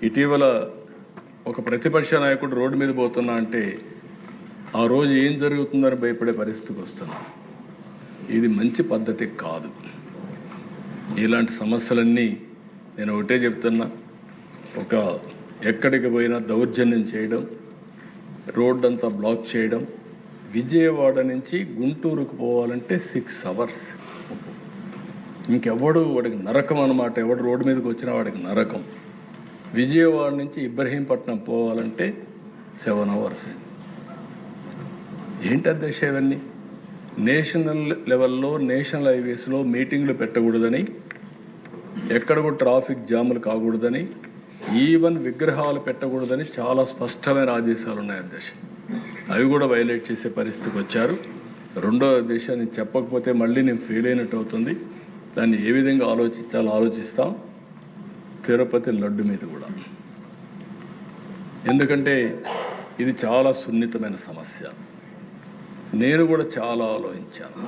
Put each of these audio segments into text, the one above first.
ఇటీవల ఒక ప్రతిపక్ష నాయకుడు రోడ్డు మీద పోతున్నా అంటే ఆ రోజు ఏం జరుగుతుందని భయపడే పరిస్థితికి వస్తున్నా. ఇది మంచి పద్ధతి కాదు. ఇలాంటి సమస్యలన్నీ నేను ఒకటే చెప్తున్నా, ఒక ఎక్కడికి పోయినా దౌర్జన్యం చేయడం, రోడ్డు అంతా బ్లాక్ చేయడం. విజయవాడ నుంచి గుంటూరుకు పోవాలంటే 6 అవర్స్. ఇంకెవడు వాడికి నరకం అన్నమాట. ఎవడు రోడ్డు మీదకి వచ్చినా వాడికి నరకం. విజయవాడ నుంచి ఇబ్రహీంపట్నం పోవాలంటే 7 అవర్స్. ఏంటి అధ్యక్ష ఇవన్నీ? నేషనల్ లెవెల్లో నేషనల్ హైవేస్లో మీటింగ్లు పెట్టకూడదని, ఎక్కడ కూడా ట్రాఫిక్ జాములు కాకూడదని, ఈవెన్ విగ్రహాలు పెట్టకూడదని చాలా స్పష్టమైన ఆదేశాలు ఉన్నాయి అధ్యక్ష. అవి కూడా వైలేట్ చేసే పరిస్థితికి వచ్చారు. రెండో దేశాన్ని చెప్పకపోతే మళ్ళీ నేను ఫెయిల్ అయినట్టు అవుతుంది. దాన్ని ఏ విధంగా ఆలోచించాలో ఆలోచిస్తాం. తిరుపతి లడ్డు మీద కూడా, ఎందుకంటే ఇది చాలా సున్నితమైన సమస్య. నేను కూడా చాలా ఆలోచించాను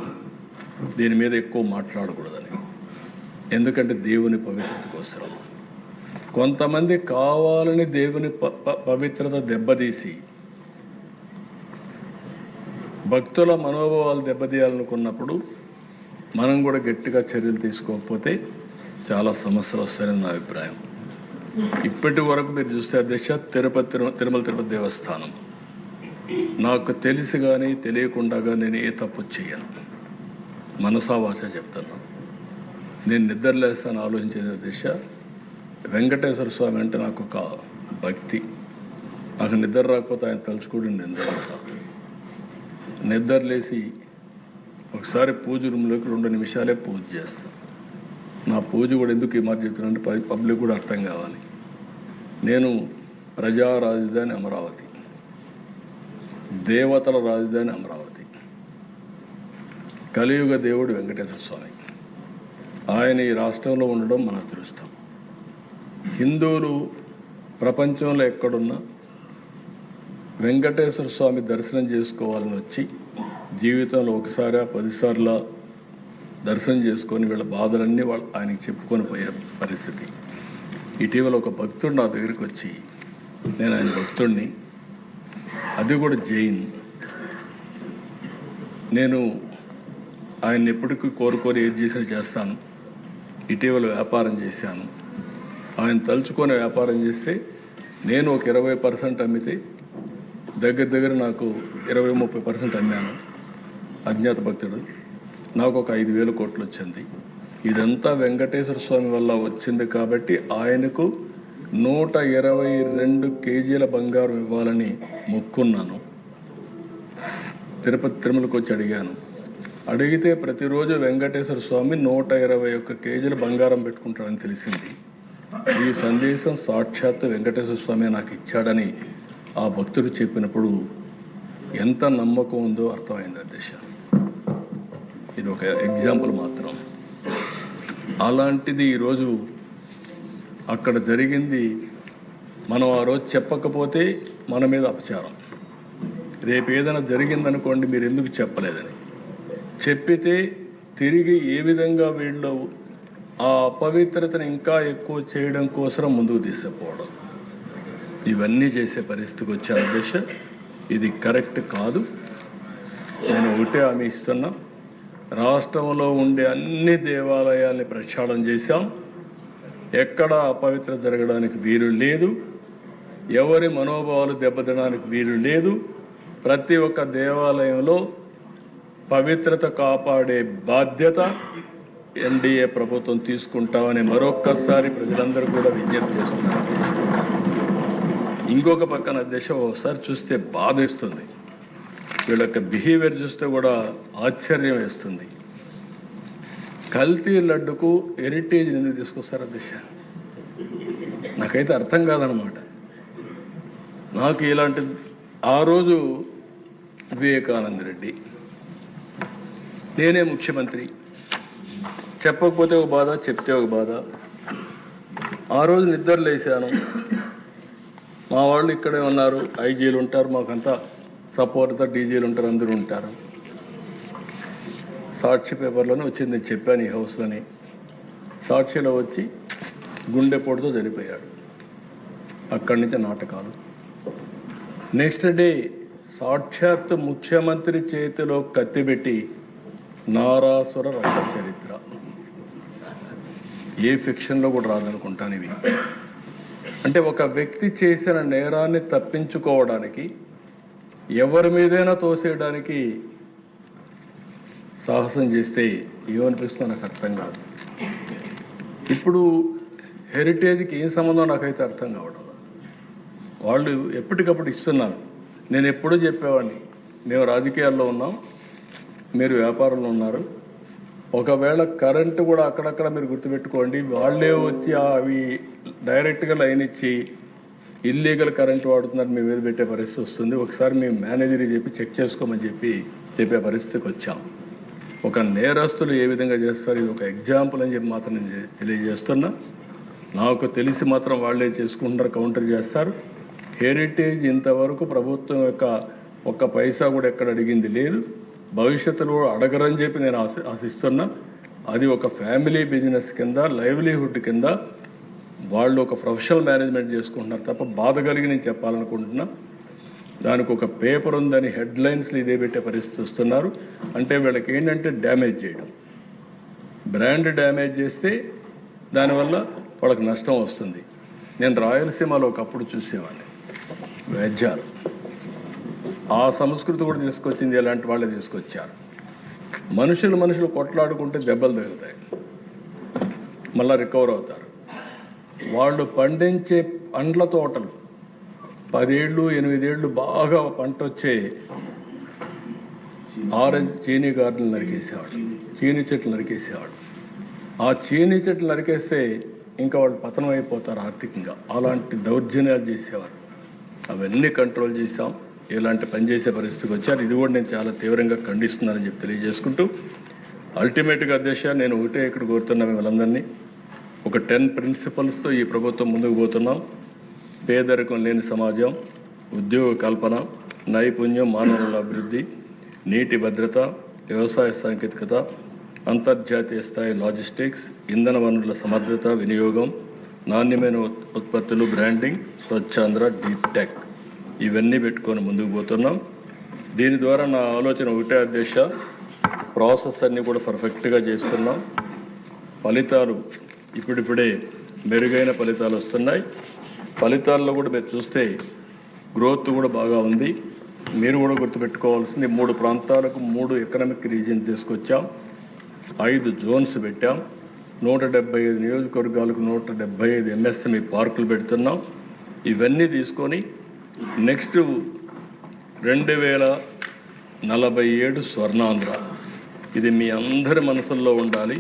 దీని మీద ఎక్కువ మాట్లాడకూడదని. ఎందుకంటే దేవుని పవిత్రత కోసం కొంతమంది కావాలని దేవుని పవిత్రత దెబ్బతీసి భక్తుల మనోభావాలు దెబ్బతీయాలనుకున్నప్పుడు మనం కూడా గట్టిగా చర్యలు తీసుకోకపోతే చాలా సమస్యలు వస్తాయని నా అభిప్రాయం. ఇప్పటి వరకు మీరు చూస్తే అధ్యక్ష, తిరుమల తిరుపతి దేవస్థానం నాకు తెలిసి కానీ తెలియకుండా నేను ఏ తప్పు చేయను. మనసా వాచ చెప్తున్నా. నేను నిద్రలేస్తాను ఆలోచించేది అధ్యక్ష, వెంకటేశ్వర స్వామి అంటే నాకు ఒక భక్తి. నాకు నిద్ర రాకపోతే ఆయన తలుచుకోవడం నిద్రలేసి ఒకసారి పూజ రూమ్లోకి 2 నిమిషాలే పూజ చేస్తాను. నా పూజ కూడా ఎందుకు ఈ మాట చెప్తున్నానంటే పబ్లిక్ కూడా అర్థం కావాలి. నేను ప్రజా రాజధాని అమరావతి, దేవతల రాజధాని అమరావతి, కలియుగ దేవుడు వెంకటేశ్వర స్వామి. ఆయన ఈ రాష్ట్రంలో ఉండడం మన అదృష్టం. హిందువులు ప్రపంచంలో ఎక్కడున్నా వెంకటేశ్వర స్వామి దర్శనం చేసుకోవాలని వచ్చి జీవితంలో ఒకసారి 10 సార్లు దర్శనం చేసుకొని వీళ్ళ బాధలన్నీ ఆయనకి చెప్పుకొని పోయే పరిస్థితి. ఇటీవల ఒక భక్తుడు నా దగ్గరికి వచ్చి, నేను ఆయన భక్తుడిని, అది కూడా జైన్, నేను ఆయన ఎప్పటికీ కోరుకొని ఏది చేసినా చేస్తాను. ఇటీవల వ్యాపారం చేశాను. ఆయన తలుచుకొని వ్యాపారం చేస్తే నేను ఒక 20% అమ్మితే దగ్గర నాకు 20-30% అమ్మాను. అజ్ఞాత భక్తుడు నాకు ఒక 5,000 కోట్లు వచ్చింది. ఇదంతా వెంకటేశ్వర స్వామి వల్ల వచ్చింది. కాబట్టి ఆయనకు 122 కేజీల బంగారం ఇవ్వాలని మొక్కున్నాను. తిరుమలకి వచ్చి అడిగాను. అడిగితే ప్రతిరోజు వెంకటేశ్వర స్వామి 121 కేజీల బంగారం పెట్టుకుంటాడని తెలిసింది. ఈ సందేశం సాక్షాత్తు వెంకటేశ్వర స్వామి నాకు ఇచ్చాడని ఆ భక్తుడు చెప్పినప్పుడు ఎంత నమ్మకం ఉందో అర్థమైంది అధ్యక్ష. ఇది ఒక ఎగ్జాంపుల్ మాత్రం. అలాంటిది ఈరోజు అక్కడ జరిగింది. మనం ఆ రోజు చెప్పకపోతే మన మీద అపచారం. రేపు ఏదైనా జరిగిందనుకోండి, మీరు ఎందుకు చెప్పలేదని చెప్పితే తిరిగి ఏ విధంగా వీళ్ళు ఆ అపవిత్రతను ఇంకా ఎక్కువ చేయడం కోసం ముందుకు తీసుకుపోవడం, ఇవన్నీ చేసే పరిస్థితికి వచ్చారు అధ్యక్ష. ఇది కరెక్ట్ కాదు. నేను ఒకటే హామీ ఇస్తున్నా, రాష్ట్రంలో ఉండే అన్ని దేవాలయాల్ని ప్రక్షాళన చేశాం. ఎక్కడ అపవిత్రత జరగడానికి వీలు లేదు. ఎవరి మనోభావాలు దెబ్బతినడానికి వీలు లేదు. ప్రతి ఒక్క దేవాలయంలో పవిత్రత కాపాడే బాధ్యత ఎన్డీఏ ప్రభుత్వం తీసుకుంటామని మరొక్కసారి ప్రజలందరూ కూడా విజ్ఞప్తి చేస్తున్నారు. ఇంకొక పక్కన అధ్యక్ష, ఒకసారి చూస్తే బాధేస్తుంది. వీళ్ళ యొక్క బిహేవియర్ చూస్తే కూడా ఆశ్చర్యం వేస్తుంది. కల్తీ లడ్డుకు హెరిటేజ్ ఎందుకు తీసుకొస్తారు అధ్యక్ష? నాకైతే అర్థం కాదనమాట. నాకు ఇలాంటి ఆ రోజు వివేకానంద రెడ్డి, నేనే ముఖ్యమంత్రి, చెప్పకపోతే ఒక బాధ, చెప్తే ఒక బాధ. ఆ రోజు నిద్రలేసాను. మా వాళ్ళు ఇక్కడే ఉన్నారు, ఐజీలు ఉంటారు, మాకంతా సపోర్ట్తో డీజీలు ఉంటారు, అందరూ ఉంటారు. సాక్షి పేపర్లోనే వచ్చింది, నేను చెప్పాను ఈ హౌస్లోని. సాక్షిలో వచ్చి గుండెపోటుతో చనిపోయాడు. అక్కడి నుంచి నాటకాలు. నెక్స్ట్ డే సాక్షాత్ ముఖ్యమంత్రి చేతిలో కత్తిపెట్టి నారాసుర రక్త చరిత్ర. ఏ ఫిక్షన్లో కూడా రాదనుకుంటాను ఇవి. అంటే ఒక వ్యక్తి చేసిన నేరాన్ని తప్పించుకోవడానికి ఎవరి మీదైనా తోసేయడానికి సాహసం చేస్తే ఏమనిపిస్తుందో నాకు అర్థం కాదు. ఇప్పుడు హెరిటేజ్కి ఏం సంబంధం నాకైతే అర్థం కావడం. వాళ్ళు ఎప్పటికప్పుడు ఇస్తున్నారు. నేను ఎప్పుడూ చెప్పేవాడిని, మేము రాజకీయాల్లో ఉన్నాం, మీరు వ్యాపారంలో ఉన్నారు, ఒకవేళ కరెంటు కూడా అక్కడక్కడ మీరు గుర్తుపెట్టుకోండి, వాళ్ళే వచ్చి అవి డైరెక్ట్గా లైన్ ఇచ్చి ఇల్లీగల్ కరెంటు వాడుతున్నారు మీ మీద పెట్టే పరిస్థితి వస్తుంది. ఒకసారి మేము మేనేజర్కి చెప్పి చెక్ చేసుకోమని చెప్పే పరిస్థితికి వచ్చాం. ఒక నేరస్తులు ఏ విధంగా చేస్తారు, ఇది ఒక ఎగ్జాంపుల్ అని చెప్పి మాత్రం నేను తెలియజేస్తున్నా. నాకు తెలిసి మాత్రం వాళ్ళే చేసుకుంటున్నారు, కౌంటర్ చేస్తారు. హెరిటేజ్ ఇంతవరకు ప్రభుత్వం యొక్క ఒక్క పైసా కూడా ఎక్కడ అడిగింది లేదు, భవిష్యత్తులో అడగరని చెప్పి నేను ఆశిస్తున్నా. అది ఒక ఫ్యామిలీ బిజినెస్ కింద, లైవ్లీహుడ్ కింద వాళ్ళు ఒక ప్రొఫెషనల్ మేనేజ్మెంట్ చేసుకుంటున్నారు తప్ప బాధ కలిగి నేను చెప్పాలనుకుంటున్నా. దానికి ఒక పేపర్ ఉందని హెడ్లైన్స్లు ఇదే పెట్టే పరిస్థితి వస్తున్నారు. అంటే వీళ్ళకి ఏంటంటే డ్యామేజ్ చేయడం, బ్రాండ్ డ్యామేజ్ చేస్తే దానివల్ల వాళ్ళకి నష్టం వస్తుంది. నేను రాయలసీమలో ఒకప్పుడు చూసేవాడిని, వేద్యాలు ఆ సంస్కృతి కూడా తీసుకొచ్చింది ఎలాంటి వాళ్ళే తీసుకొచ్చారు. మనుషులు కొట్లాడుకుంటే దెబ్బలు తగులుతాయి, మళ్ళీ రికవర్ అవుతారు. వాళ్ళు పండించే పండ్ల తోటలు 10 ఏళ్ళు 8 ఏళ్ళు బాగా పంట వచ్చే ఆరెంజ్ చీనీ గార్డెన్లు నరికేసేవాడు, చీనీ చెట్లు నరికేసేవాడు. ఆ చీనీ చెట్లు నరికేస్తే ఇంకా వాళ్ళు పతనం అయిపోతారు ఆర్థికంగా. అలాంటి దౌర్జన్యాలు చేసేవారు. అవన్నీ కంట్రోల్ చేశాం, ఇలాంటి పనిచేసే పరిస్థితికి వచ్చారు. ఇది కూడా నేను చాలా తీవ్రంగా ఖండిస్తున్నానని చెప్పి తెలియజేసుకుంటూ, అల్టిమేట్గా అధ్యక్ష నేను ఒకటే ఇక్కడ కోరుతున్నా మిమ్మల్ందరినీ, ఒక 10 ప్రిన్సిపల్స్తో ఈ ప్రభుత్వం ముందుకు పోతున్నాం. పేదరికం లేని సమాజం, ఉద్యోగ కల్పన, నైపుణ్యం, మానవుల అభివృద్ధి, నీటి భద్రత, వ్యవసాయ సాంకేతికత, అంతర్జాతీయ స్థాయి లాజిస్టిక్స్, ఇంధన వనరుల సమర్థత, వినియోగం, నాణ్యమైన ఉత్పత్తులు, బ్రాండింగ్, స్వచ్ఛాంధ్ర, డీప్ టెక్, ఇవన్నీ పెట్టుకొని ముందుకు పోతున్నాం. దీని ద్వారా నా ఆలోచన ఒకటే అధ్యక్ష, ప్రాసెస్ అన్నీ కూడా పర్ఫెక్ట్గా చేస్తున్నాం. ఫలితాలు ఇప్పుడిప్పుడే మెరుగైన ఫలితాలు వస్తున్నాయి. ఫలితాల్లో కూడా మీరు చూస్తే గ్రోత్ కూడా బాగా ఉంది. మీరు కూడా గుర్తుపెట్టుకోవాల్సింది, 3 ప్రాంతాలకు 3 ఎకనామిక్ రీజియన్ తీసుకొచ్చాం, 5 జోన్స్ పెట్టాం, 175 నియోజకవర్గాలకు 175 ఎంఎస్ఎంఈ పార్కులు పెడుతున్నాం. ఇవన్నీ తీసుకొని నెక్స్ట్ 2047 స్వర్ణాంధ్ర, ఇది మీ అందరి మనసుల్లో ఉండాలి.